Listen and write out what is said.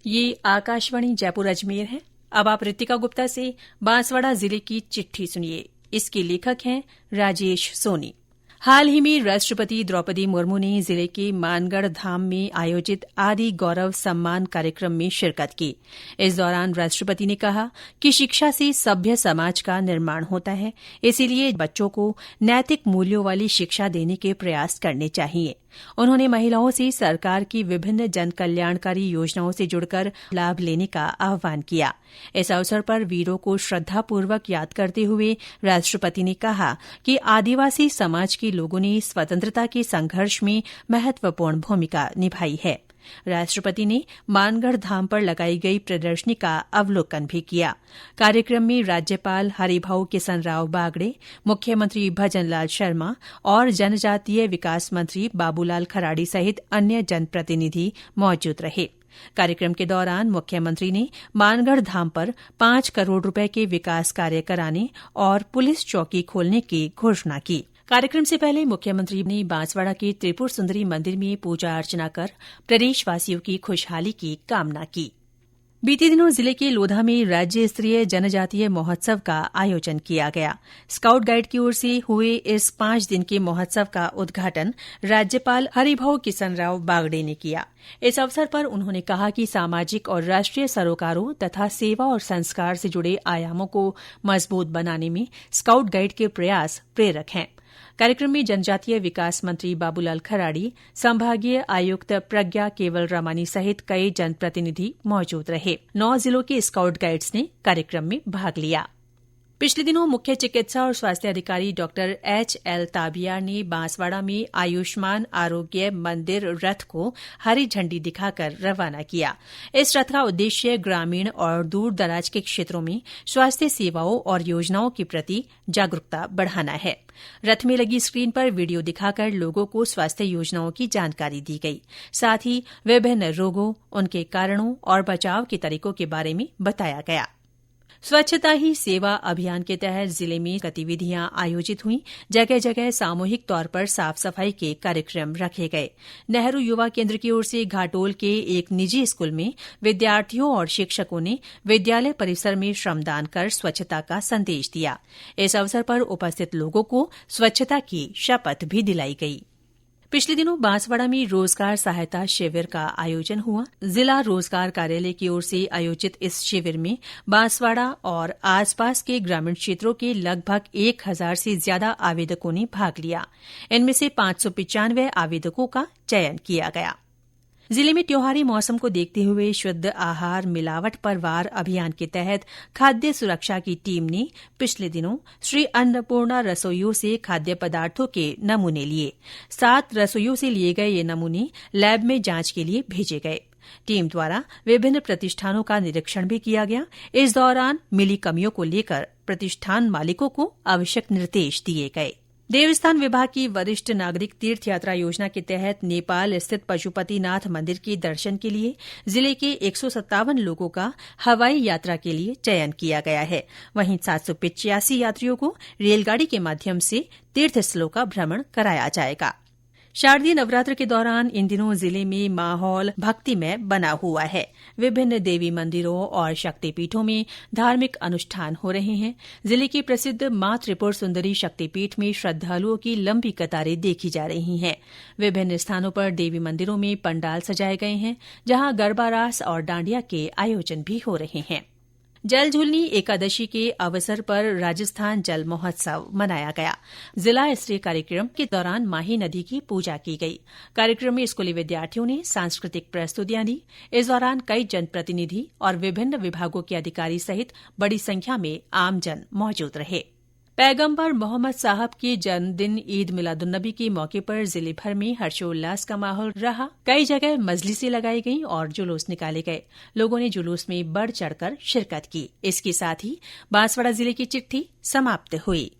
ये आकाशवाणी जयपुर अजमेर है। अब आप रितिका गुप्ता से बांसवाड़ा जिले की चिट्ठी सुनिए। इसके लेखक हैं राजेश सोनी। हाल ही में राष्ट्रपति द्रौपदी मुर्मू ने जिले के मानगढ़ धाम में आयोजित आदि गौरव सम्मान कार्यक्रम में शिरकत की। इस दौरान राष्ट्रपति ने कहा कि शिक्षा से सभ्य समाज का निर्माण होता है, इसीलिए बच्चों को नैतिक मूल्यों वाली शिक्षा देने के प्रयास करने चाहिए। उन्होंने महिलाओं से सरकार की विभिन्न जन कल्याणकारी योजनाओं से जुड़कर लाभ लेने का आह्वान किया। इस अवसर पर वीरों को श्रद्धापूर्वक याद करते हुए राष्ट्रपति ने कहा कि आदिवासी समाज के लोगों ने स्वतंत्रता के संघर्ष में महत्वपूर्ण भूमिका निभाई है। राष्ट्रपति ने मानगढ़ धाम पर लगाई गई प्रदर्शनी का अवलोकन भी किया। कार्यक्रम में राज्यपाल हरिभाऊ किसनराव बागड़े, मुख्यमंत्री भजनलाल शर्मा और जनजातीय विकास मंत्री बाबूलाल खराड़ी सहित अन्य जनप्रतिनिधि मौजूद रहे। कार्यक्रम के दौरान मुख्यमंत्री ने मानगढ़ धाम पर 5 करोड़ रुपए के विकास कार्य कराने और पुलिस चौकी खोलने की घोषणा की। कार्यक्रम से पहले मुख्यमंत्री ने बांसवाड़ा के त्रिपुर सुंदरी मंदिर में पूजा अर्चना कर प्रदेशवासियों की खुशहाली की कामना की। बीते दिनों जिले के लोधा में राज्य स्तरीय जनजातीय महोत्सव का आयोजन किया गया। स्काउट गाइड की ओर से हुए इस 5 दिन के महोत्सव का उद्घाटन राज्यपाल हरिभाऊ किसनराव बागड़े ने किया। इस अवसर पर उन्होंने कहा कि सामाजिक और राष्ट्रीय सरोकारों तथा सेवा और संस्कार से जुड़े आयामों को मजबूत बनाने में स्काउट गाइड के प्रयास प्रेरक हैं। कार्यक्रम में जनजातीय विकास मंत्री बाबूलाल खराड़ी, संभागीय आयुक्त प्रज्ञा केवल रमानी सहित कई जनप्रतिनिधि मौजूद रहे। 9 जिलों के स्काउट गाइड्स ने कार्यक्रम में भाग लिया। पिछले दिनों मुख्य चिकित्सा और स्वास्थ्य अधिकारी डॉक्टर H.L. ताबियार ने बांसवाड़ा में आयुष्मान आरोग्य मंदिर रथ को हरी झंडी दिखाकर रवाना किया। इस रथ का उद्देश्य ग्रामीण और दूर दराज के क्षेत्रों में स्वास्थ्य सेवाओं और योजनाओं के प्रति जागरूकता बढ़ाना है। रथ में लगी स्क्रीन पर वीडियो दिखाकर लोगों को स्वास्थ्य योजनाओं की जानकारी दी गई। साथ ही विभिन्न रोगों, उनके कारणों और बचाव के तरीकों के बारे में बताया गया। स्वच्छता ही सेवा अभियान के तहत जिले में गतिविधियां आयोजित हुई। जगह जगह सामूहिक तौर पर साफ सफाई के कार्यक्रम रखे गए। नेहरू युवा केन्द्र की ओर से घाटोल के एक निजी स्कूल में विद्यार्थियों और शिक्षकों ने विद्यालय परिसर में श्रमदान कर स्वच्छता का संदेश दिया। इस अवसर पर उपस्थित लोगों को स्वच्छता की शपथ भी दिलाई गई। पिछले दिनों बांसवाड़ा में रोजगार सहायता शिविर का आयोजन हुआ। जिला रोजगार कार्यालय की ओर से आयोजित इस शिविर में बांसवाड़ा और आसपास के ग्रामीण क्षेत्रों के लगभग 1000 से ज्यादा आवेदकों ने भाग लिया। इनमें से 595 आवेदकों का चयन किया गया। जिले में त्योहारी मौसम को देखते हुए शुद्ध आहार मिलावट पर वार अभियान के तहत खाद्य सुरक्षा की टीम ने पिछले दिनों श्री अन्नपूर्णा रसोइयों से खाद्य पदार्थों के नमूने लिए। 7 रसोइयों से लिए गए ये नमूने लैब में जांच के लिए भेजे गए। टीम द्वारा विभिन्न प्रतिष्ठानों का निरीक्षण भी किया गया। इस दौरान मिली कमियों को लेकर प्रतिष्ठान मालिकों को आवश्यक निर्देश दिए गए। देवस्थान विभाग की वरिष्ठ नागरिक तीर्थ यात्रा योजना के तहत नेपाल स्थित पशुपतिनाथ मंदिर के दर्शन के लिए जिले के 157 लोगों का हवाई यात्रा के लिए चयन किया गया है। वहीं 785 यात्रियों को रेलगाड़ी के माध्यम से तीर्थ स्थलों का भ्रमण कराया जाएगा। शारदीय नवरात्र के दौरान इन दिनों जिले में माहौल भक्तिमय बना हुआ है। विभिन्न देवी मंदिरों और शक्तिपीठों में धार्मिक अनुष्ठान हो रहे हैं। जिले की प्रसिद्ध मां त्रिपुर सुंदरी शक्तिपीठ में श्रद्धालुओं की लंबी कतारें देखी जा रही हैं। विभिन्न स्थानों पर देवी मंदिरों में पंडाल सजाए गए हैं, जहां गरबा रास और डांडिया के आयोजन भी हो रहे हैं। जल झूलनी एकादशी के अवसर पर राजस्थान जल महोत्सव मनाया गया। जिला स्तरीय कार्यक्रम के दौरान माही नदी की पूजा की गई। कार्यक्रम में स्कूली विद्यार्थियों ने सांस्कृतिक प्रस्तुतियां दी। इस दौरान कई जनप्रतिनिधि और विभिन्न विभागों के अधिकारी सहित बड़ी संख्या में आमजन मौजूद रहे। पैगंबर मोहम्मद साहब के जन्मदिन ईद मिलादुन्नबी के मौके पर जिले भर में हर्षोल्लास का माहौल रहा। कई जगह मजलिसें लगाई गईं और जुलूस निकाले गए। लोगों ने जुलूस में बढ़ चढ़कर शिरकत की। इसके साथ ही बांसवाड़ा जिले की चिट्ठी समाप्त हुई।